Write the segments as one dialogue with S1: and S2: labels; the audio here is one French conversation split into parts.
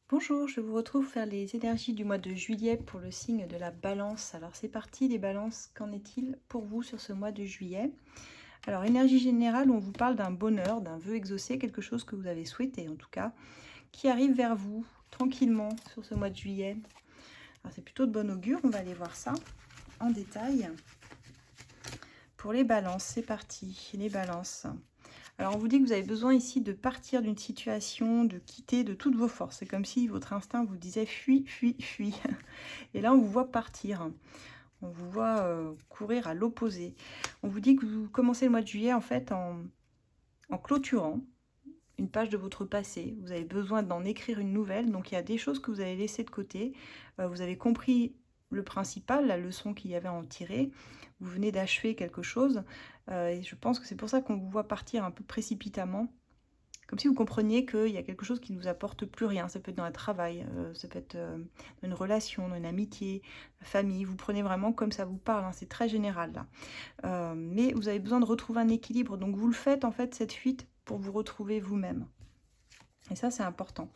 S1: Bonjour, je vous retrouve pour faire les énergies du mois de juillet pour le signe de la balance. Alors c'est parti les balances, qu'en est-il pour vous sur ce mois de juillet? Alors énergie générale, on vous parle d'un bonheur, d'un vœu exaucé, quelque chose que vous avez souhaité en tout cas, qui arrive vers vous tranquillement sur ce mois de juillet. Alors c'est plutôt de bon augure, on va aller voir ça en détail. Pour les balances, c'est parti, les balances. Alors on vous dit que vous avez besoin ici de partir d'une situation, de quitter de toutes vos forces. C'est comme si votre instinct vous disait fuis, fuis, fuis. Et là on vous voit partir. On vous voit courir à l'opposé. On vous dit que vous commencez le mois de juillet en fait en clôturant une page de votre passé. Vous avez besoin d'en écrire une nouvelle. Donc il y a des choses que vous avez laissées de côté. Vous avez compris le principal, la leçon qu'il y avait à en tirer. Vous venez d'achever quelque chose. Et je pense que c'est pour ça qu'on vous voit partir un peu précipitamment. Comme si vous compreniez qu'il y a quelque chose qui ne vous apporte plus rien. Ça peut être dans le travail, ça peut être dans une relation, dans une amitié, la famille. Vous prenez vraiment comme ça vous parle, hein, c'est très général là. Mais vous avez besoin de retrouver un équilibre. Donc vous le faites en fait, cette fuite, pour vous retrouver vous-même. Et ça, c'est important.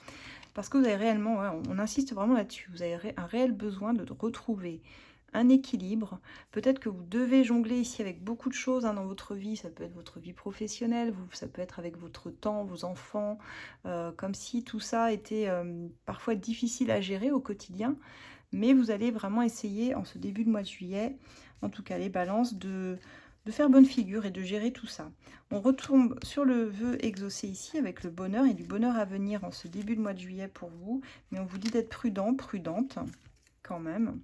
S1: Parce que vous avez réellement, ouais, on insiste vraiment là-dessus, vous avez un réel besoin de retrouver un équilibre. Peut-être que vous devez jongler ici avec beaucoup de choses dans votre vie. Ça peut être votre vie professionnelle, ça peut être avec votre temps, vos enfants. Comme si tout ça était parfois difficile à gérer au quotidien. Mais vous allez vraiment essayer, en ce début de mois de juillet, en tout cas les balances, de faire bonne figure et de gérer tout ça. On retombe sur le vœu exaucé ici avec le bonheur et du bonheur à venir en ce début de mois de juillet pour vous. Mais on vous dit d'être prudent, prudente quand même.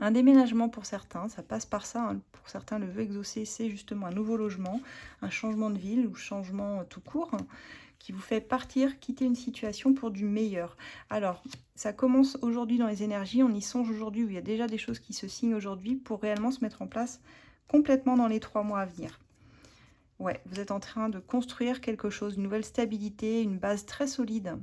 S1: Un déménagement pour certains, ça passe par ça. Hein. Pour certains, le vœu exaucé, c'est justement un nouveau logement, un changement de ville ou changement tout court qui vous fait partir, quitter une situation pour du meilleur. Alors, ça commence aujourd'hui dans les énergies, on y songe aujourd'hui, où il y a déjà des choses qui se signent aujourd'hui pour réellement se mettre en place complètement dans les 3 mois à venir. Ouais, vous êtes en train de construire quelque chose, une nouvelle stabilité, une base très solide.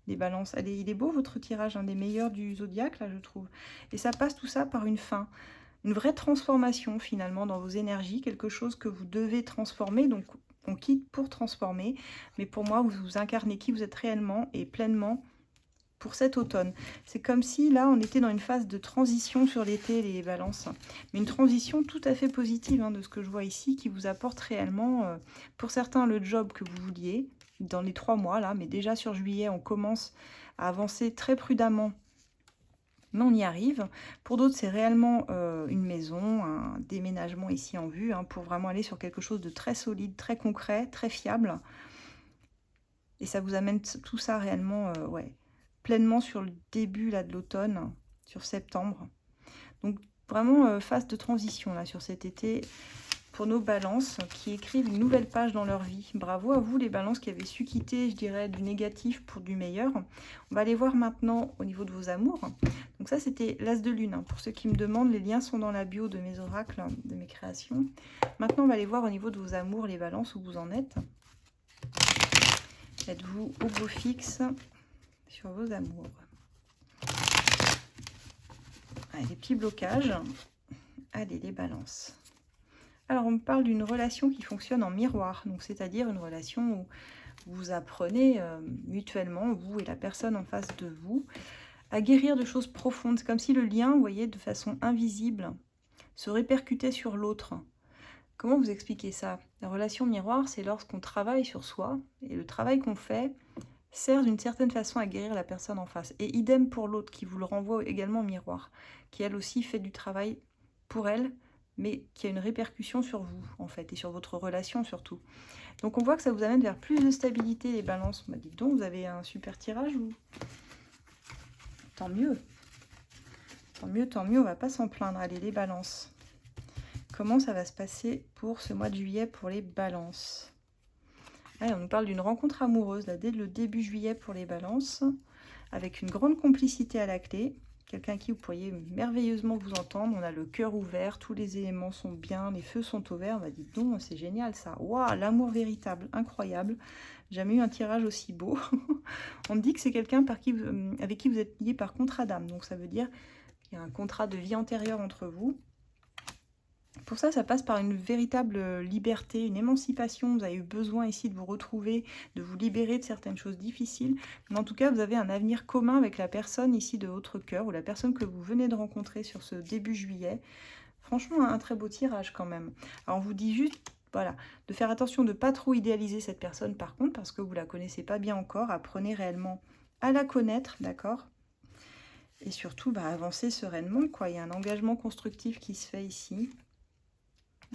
S1: Les balances, il est beau votre tirage, un des meilleurs du zodiaque, là, je trouve. Et ça passe tout ça par une fin. Une vraie transformation, finalement, dans vos énergies. Quelque chose que vous devez transformer. Donc, on quitte pour transformer. Mais pour moi, vous incarnez qui vous êtes réellement et pleinement pour cet automne. C'est comme si, là, on était dans une phase de transition sur l'été, les balances. Mais une transition tout à fait positive, hein, de ce que je vois ici, qui vous apporte réellement, pour certains, le job que vous vouliez dans les 3 mois, là. Mais déjà, sur juillet, on commence à avancer très prudemment, mais on y arrive. Pour d'autres, c'est réellement une maison, un déménagement ici en vue, hein, pour vraiment aller sur quelque chose de très solide, très concret, très fiable. Et ça vous amène tout ça réellement ouais, pleinement sur le début là, de l'automne, sur septembre. Donc vraiment phase de transition là sur cet été pour nos balances qui écrivent une nouvelle page dans leur vie. Bravo à vous les balances qui avez su quitter, je dirais, du négatif pour du meilleur. On va aller voir maintenant au niveau de vos amours. Donc ça, c'était l'As de Lune. Hein. Pour ceux qui me demandent, les liens sont dans la bio de mes oracles, de mes créations. Maintenant, on va aller voir au niveau de vos amours, les balances, où vous en êtes. Êtes-vous au beau fixe sur vos amours? Allez, les petits blocages. Allez, les balances. Alors, on me parle d'une relation qui fonctionne en miroir. Donc, c'est-à-dire une relation où vous apprenez mutuellement, vous et la personne en face de vous, à guérir de choses profondes. C'est comme si le lien, vous voyez, de façon invisible, se répercutait sur l'autre. Comment vous expliquez ça? La relation miroir, c'est lorsqu'on travaille sur soi, et le travail qu'on fait sert d'une certaine façon à guérir la personne en face. Et idem pour l'autre, qui vous le renvoie également au miroir, qui elle aussi fait du travail pour elle, mais qui a une répercussion sur vous, en fait, et sur votre relation surtout. Donc on voit que ça vous amène vers plus de stabilité, les balances. Bah, dites donc, vous avez un super tirage, vous. Tant mieux. Tant mieux, on va pas s'en plaindre. Allez, les balances. Comment ça va se passer pour ce mois de juillet pour les balances? Allez, on nous parle d'une rencontre amoureuse, là, dès le début juillet pour les balances, avec une grande complicité à la clé. Quelqu'un qui vous pourriez merveilleusement vous entendre. On a le cœur ouvert, tous les éléments sont bien, les feux sont ouverts. On va dire, non, c'est génial ça. Waouh, l'amour véritable, incroyable. Jamais eu un tirage aussi beau. On me dit que c'est quelqu'un avec qui vous êtes lié par contrat d'âme. Donc ça veut dire qu'il y a un contrat de vie antérieure entre vous. Pour ça, ça passe par une véritable liberté, une émancipation. Vous avez eu besoin ici de vous retrouver, de vous libérer de certaines choses difficiles. Mais en tout cas, vous avez un avenir commun avec la personne ici de votre cœur ou la personne que vous venez de rencontrer sur ce début juillet. Franchement, un très beau tirage quand même. Alors, on vous dit juste, voilà, de faire attention de ne pas trop idéaliser cette personne par contre, parce que vous ne la connaissez pas bien encore. Apprenez réellement à la connaître, d'accord? Et surtout, avancer sereinement, quoi. Il y a un engagement constructif qui se fait ici.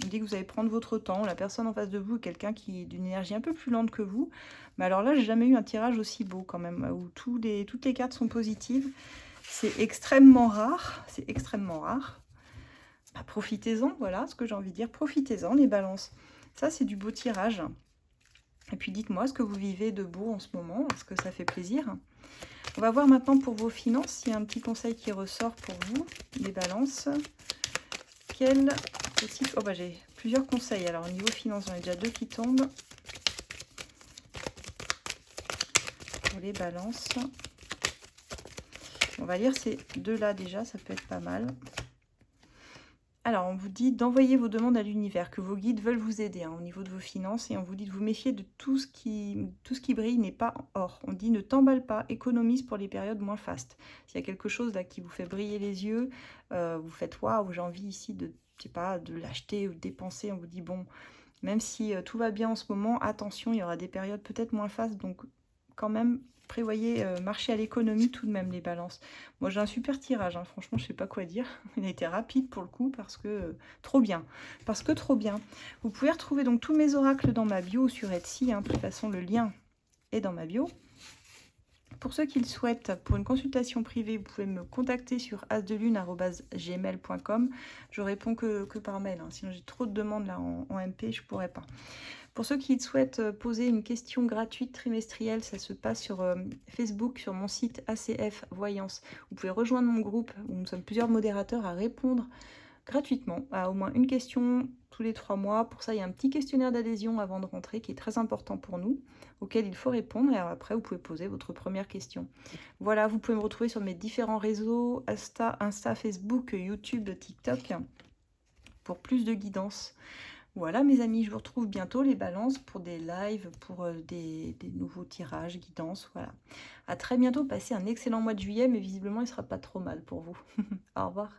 S1: On dit que vous allez prendre votre temps. La personne en face de vous est quelqu'un qui est d'une énergie un peu plus lente que vous. Mais alors là, j'ai jamais eu un tirage aussi beau quand même, où toutes les cartes sont positives. C'est extrêmement rare. C'est extrêmement rare. Profitez-en, voilà ce que j'ai envie de dire. Profitez-en, les balances. Ça, c'est du beau tirage. Et puis, dites-moi ce que vous vivez de beau en ce moment. Est-ce que ça fait plaisir? On va voir maintenant pour vos finances, s'il y a un petit conseil qui ressort pour vous, les balances. Quel petit... Oh, j'ai plusieurs conseils. Alors, au niveau finances, j'en ai déjà 2 qui tombent. Pour les balances. On va lire ces 2-là déjà, ça peut être pas mal. Alors, on vous dit d'envoyer vos demandes à l'univers, que vos guides veulent vous aider au niveau de vos finances. Et on vous dit de vous méfier de tout ce qui brille n'est pas or. On dit ne t'emballe pas, économise pour les périodes moins fastes. S'il y a quelque chose là qui vous fait briller les yeux, vous faites waouh, j'ai envie ici de, je sais pas, de l'acheter ou de dépenser. On vous dit bon, même si tout va bien en ce moment, attention, il y aura des périodes peut-être moins fastes. Donc, quand même, prévoyez marcher à l'économie tout de même, les balances. Moi, j'ai un super tirage, hein. Franchement, je sais pas quoi dire. Il a été rapide pour le coup parce que trop bien. Parce que trop bien. Vous pouvez retrouver donc tous mes oracles dans ma bio sur Etsy. Hein. De toute façon, le lien est dans ma bio. Pour ceux qui le souhaitent, pour une consultation privée, vous pouvez me contacter sur asdelune@gmail.com. Je réponds que par mail. Hein. Sinon, j'ai trop de demandes là en MP, je pourrais pas. Pour ceux qui souhaitent poser une question gratuite trimestrielle, ça se passe sur Facebook, sur mon site ACF Voyance. Vous pouvez rejoindre mon groupe où nous sommes plusieurs modérateurs à répondre gratuitement à au moins une question tous les 3 mois. Pour ça, il y a un petit questionnaire d'adhésion avant de rentrer qui est très important pour nous, auquel il faut répondre. Et après, vous pouvez poser votre première question. Voilà, vous pouvez me retrouver sur mes différents réseaux, Insta, Facebook, YouTube, TikTok, pour plus de guidance. Voilà mes amis, je vous retrouve bientôt les balances pour des lives, pour des nouveaux tirages, guidances, voilà. À très bientôt, passez un excellent mois de juillet, mais visiblement il ne sera pas trop mal pour vous. Au revoir.